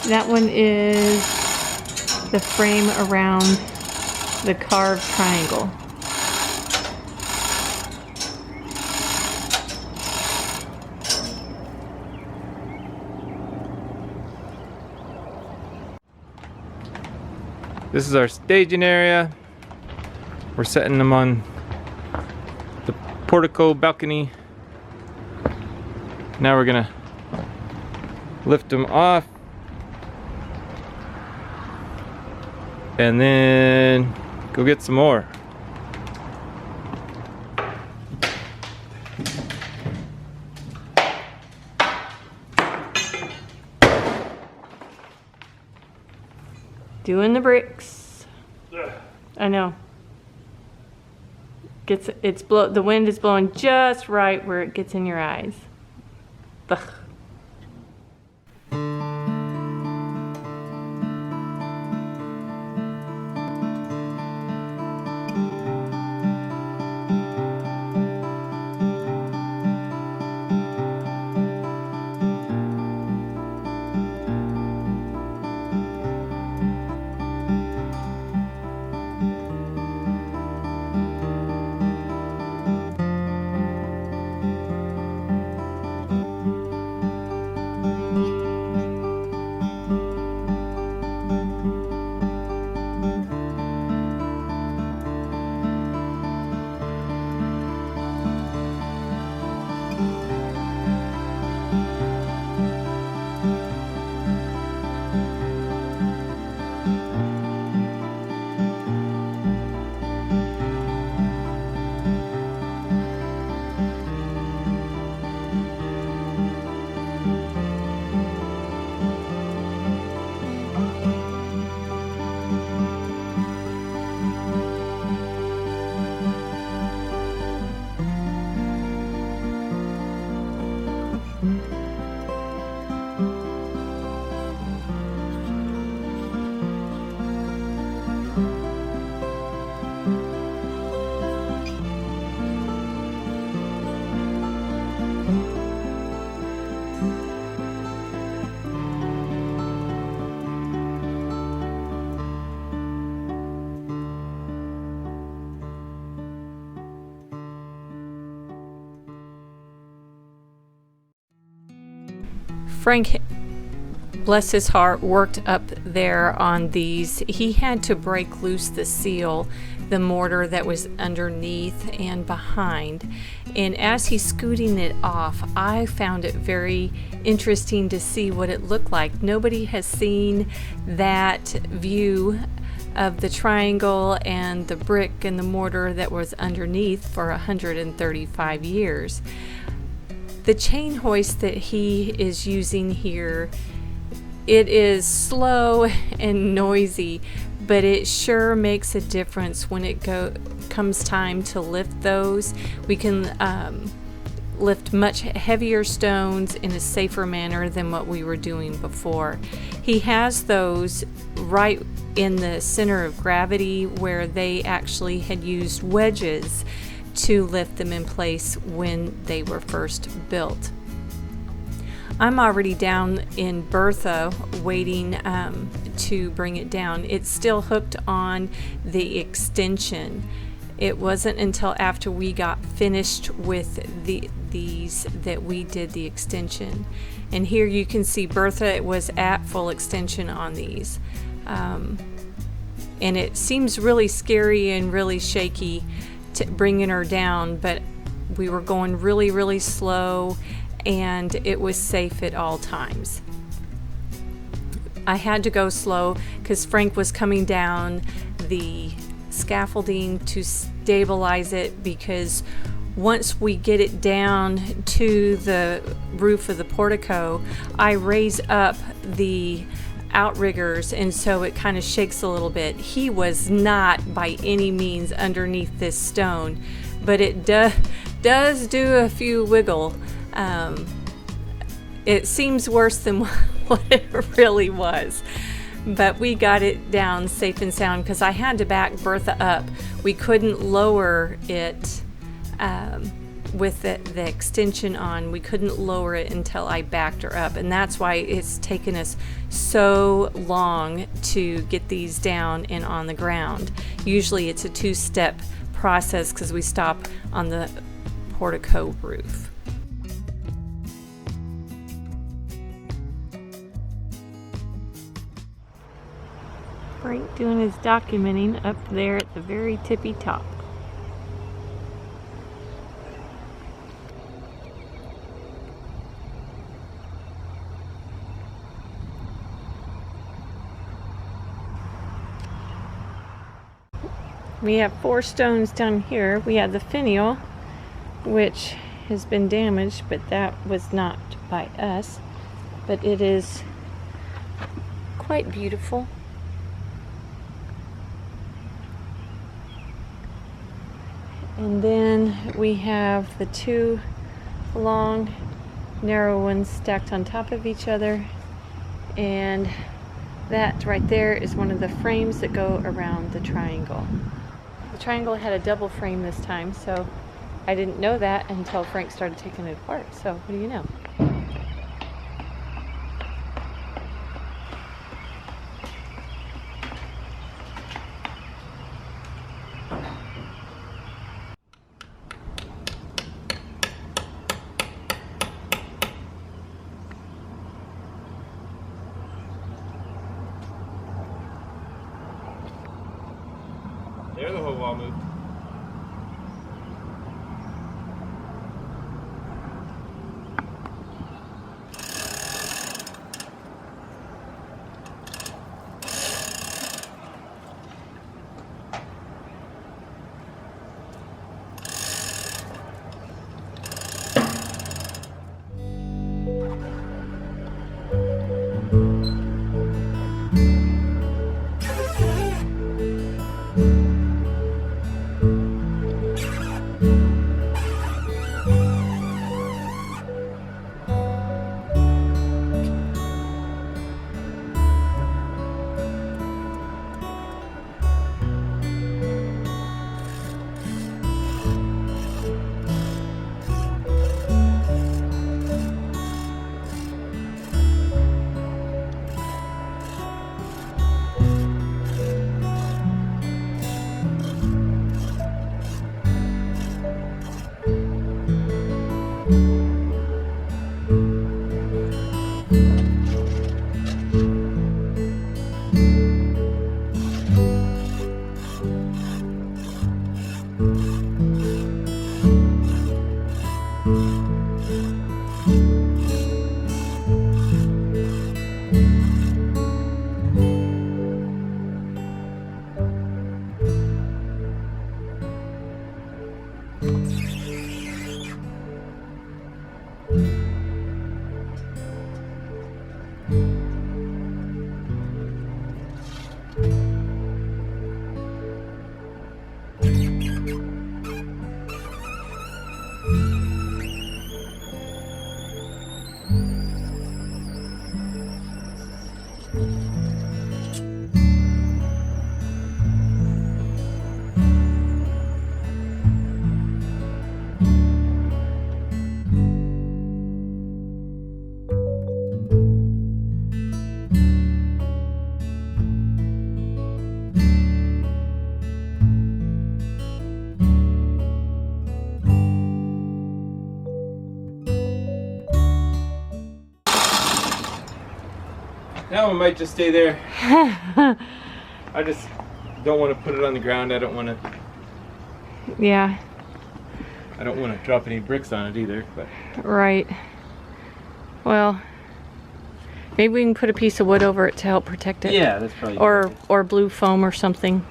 That one is the frame around the carved triangle. This is our staging area. We're setting them on the portico balcony. Now we're gonna lift them off and then go get some more. Doing the bricks. I know. The wind is blowing just right where it gets in your eyes. Ugh. Frank, bless his heart, worked up there on these. He had to break loose the seal, the mortar that was underneath and behind. And as he's scooting it off, I found it very interesting to see what it looked like. Nobody has seen that view of the triangle and the brick and the mortar that was underneath for 135 years. The chain hoist that he is using here, it is slow and noisy, but it sure makes a difference when it comes time to lift those. We can lift much heavier stones in a safer manner than what we were doing before. He has those right in the center of gravity where they actually had used wedges to lift them in place when they were first built. I'm already down in Bertha waiting to bring it down. It's still hooked on the extension. It wasn't until after we got finished with these that we did the extension. And here you can see Bertha was at full extension on these. And it seems really scary and really shaky bringing her down, but we were going really, really slow and it was safe at all times. I had to go slow because Frank was coming down the scaffolding to stabilize it, because once we get it down to the roof of the portico, I raise up the outriggers, and so it kind of shakes a little bit. He was not by any means underneath this stone, but it does do a few wiggle. It seems worse than what it really was, but we got it down safe and sound because I had to back Bertha up. We couldn't lower it with the extension on, we couldn't lower it until I backed her up, and that's why it's taken us so long to get these down and on the ground. Usually it's a two-step process because we stop on the portico roof. Frank doing his documenting up there at the very tippy top. We have 4 stones down here. We have the finial, which has been damaged, but that was not by us. But it is quite beautiful. And then we have the 2 long, narrow ones stacked on top of each other. And that right there is one of the frames that go around the triangle. The triangle had a double frame this time, so I didn't know that until Frank started taking it apart. So what do you know? There, the whole wall moved. That one might just stay there. I just don't want to put it on the ground. I don't want to. Yeah. I don't want to drop any bricks on it either. But. Right. Well, maybe we can put a piece of wood over it to help protect it. Yeah, that's probably. Or blue foam or something.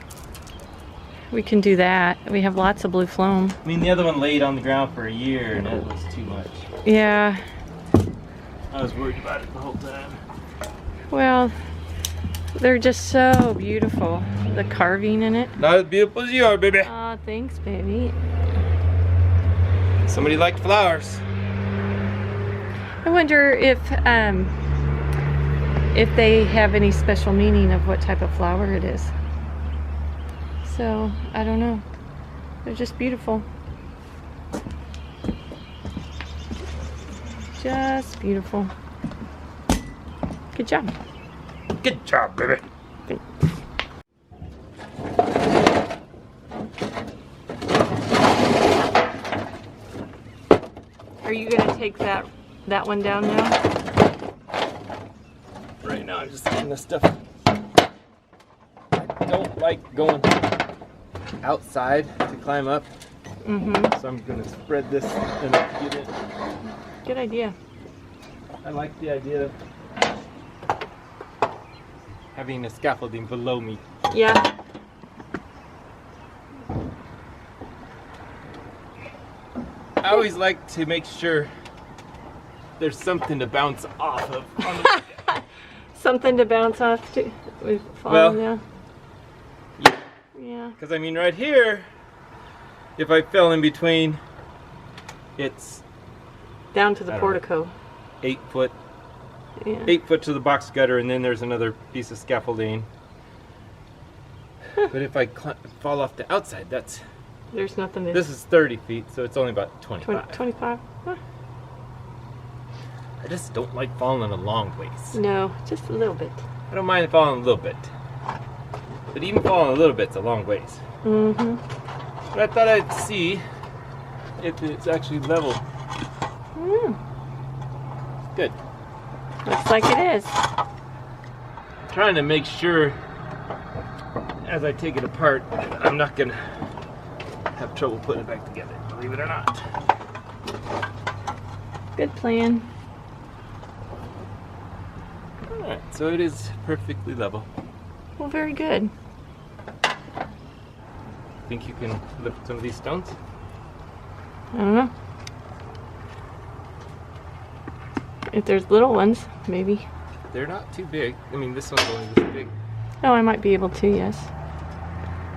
We can do that. We have lots of blue foam. I mean, the other one laid on the ground for a year, and it was too much. Yeah. I was worried about it the whole time. Well, they're just so beautiful. The carving in it. Not as beautiful as you are, baby. Aw, thanks, baby. Somebody liked flowers. I wonder if they have any special meaning of what type of flower it is. So, I don't know. They're just beautiful. Just beautiful. Good job. Good job, baby. Are you gonna take that one down now? Right now I'm just getting this stuff. I don't like going outside to climb up. So I'm gonna spread this and get it. Good idea. I like the idea of having a scaffolding below me. Yeah. I always like to make sure there's something to bounce off of. Something to bounce off to. We've Well, fallen down. Yeah. Yeah. Because I mean, right here, if I fell in between, it's Down to the I don't portico. 8 foot. Yeah. 8 foot to the box gutter, and then there's another piece of scaffolding. But if I fall off the outside, that's. There's nothing to. This is 30 feet, so it's only about 25. 25. Huh. I just don't like falling a long ways. No, just a little bit. I don't mind falling a little bit. But even falling a little bit's a long ways. But I thought I'd see if it's actually level. Good. Looks like it is. Trying to make sure as I take it apart, I'm not gonna have trouble putting it back together, believe it or not. Good plan. Alright, so it is perfectly level. Well, very good. Think you can lift some of these stones? I don't know. If there's little ones, maybe. They're not too big. I mean, this one's only this big. Oh, I might be able to, yes.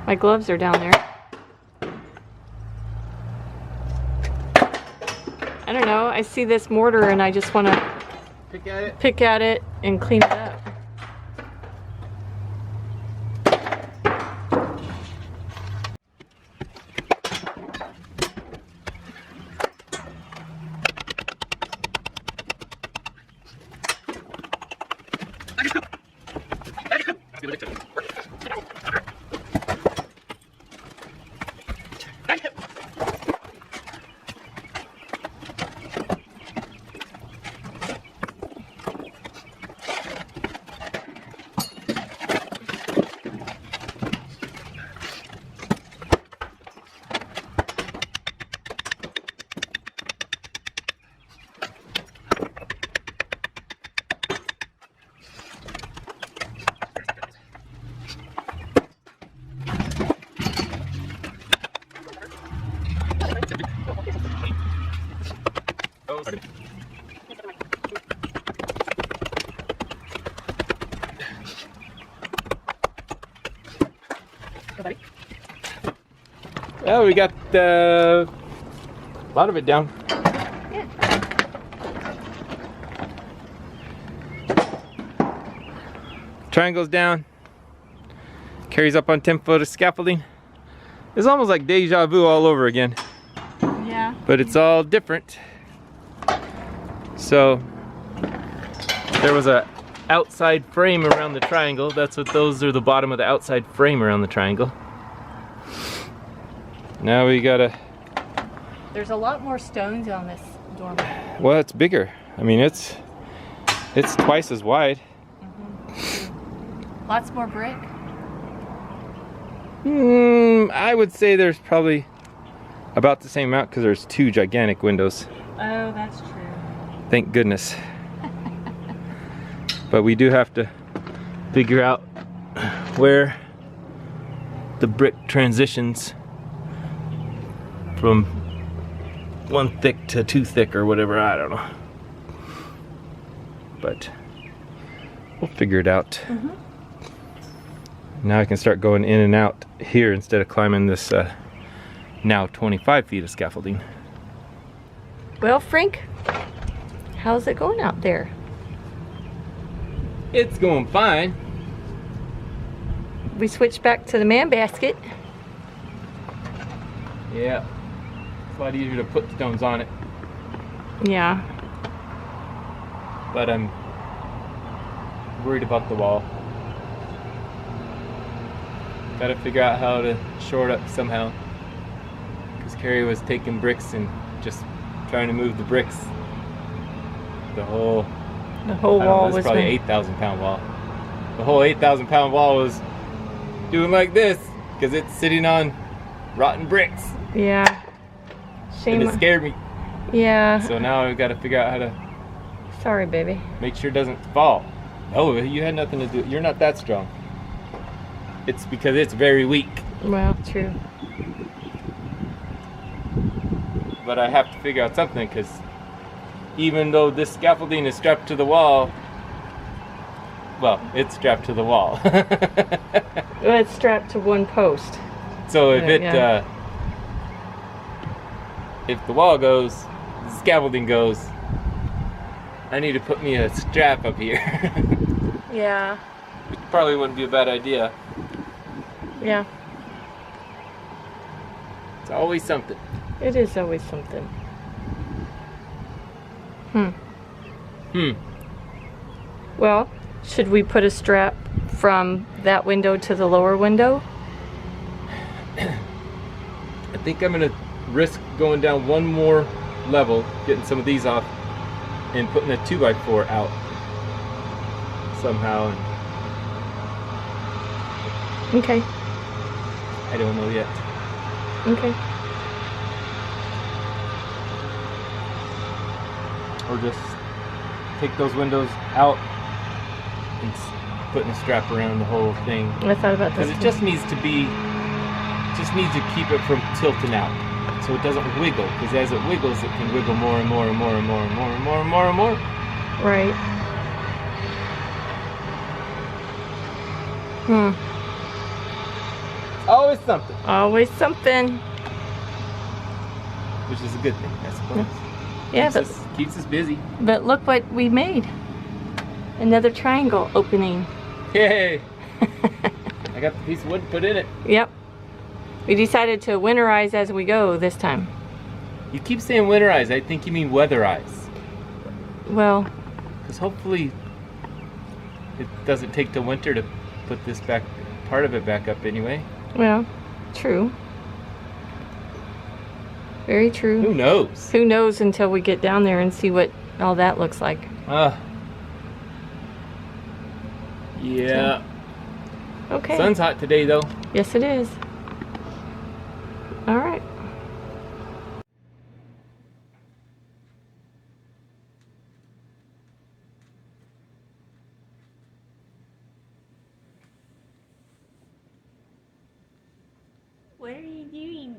My gloves are down there. I don't know. I see this mortar and I just want to pick at it and clean it up. Well, we got a lot of it down. Yeah. Triangle's down. Kerry's up on 10 foot of scaffolding. It's almost like deja vu all over again. Yeah. But it's all different. So there was a outside frame around the triangle. That's what those are, the bottom of the outside frame around the triangle. Now we gotta. There's a lot more stones on this dormer. Well, it's bigger. I mean, it's twice as wide. Lots more brick. I would say there's probably about the same amount because there's 2 gigantic windows. Oh, that's true. Thank goodness. But we do have to figure out where the brick transitions from 1 thick to 2 thick or whatever, I don't know. But we'll figure it out. Now I can start going in and out here instead of climbing this now 25 feet of scaffolding. Well, Frank, how's it going out there? It's going fine. We switched back to the man basket. Yeah. It's a lot easier to put stones on it. Yeah. but I'm worried about the wall. Gotta figure out how to shore it up somehow. Because Kerry was taking bricks and just trying to move the bricks. The whole wall was was probably 8,000 pound wall. The whole 8,000 pound wall was doing like this because it's sitting on rotten bricks. Yeah. Shame. And it scared me. Yeah. So now I've got to figure out how to. Sorry, baby. Make sure it doesn't fall. Oh, you had nothing to do. You're not that strong. It's because it's very weak. Well, true. But I have to figure out something because even though this scaffolding is strapped to the wall, well, it's strapped to the wall. Well, it's strapped to one post. So if if the wall goes, the scaffolding goes, I need to put me a strap up here. Yeah. Which probably wouldn't be a bad idea. Yeah. It's always something. It is always something. Well, should we put a strap from that window to the lower window? I think I'm gonna risk going down one more level, getting some of these off, and putting a 2x4 out somehow. Okay. I don't know yet. Okay. Or just take those windows out and putting a strap around the whole thing. I thought about this. Because it just needs to keep it from tilting out, so it doesn't wiggle. Because as it wiggles, it can wiggle more and more and more and more and more and more and more and more. Right. Always something. Always something. Which is a good thing, I suppose. Yeah, Keeps us busy. but look what we made. Another triangle opening. Yay! I got the piece of wood put in it. Yep. We decided to winterize as we go this time. You keep saying winterize. I think you mean weatherize. Well, Because hopefully it doesn't take till winter to put this back, part of it back up anyway. well, true. Very true. Who knows? Who knows until we get down there and see what all that looks like. Yeah. Okay. Sun's hot today though. Yes, it is. All right. What are you doing?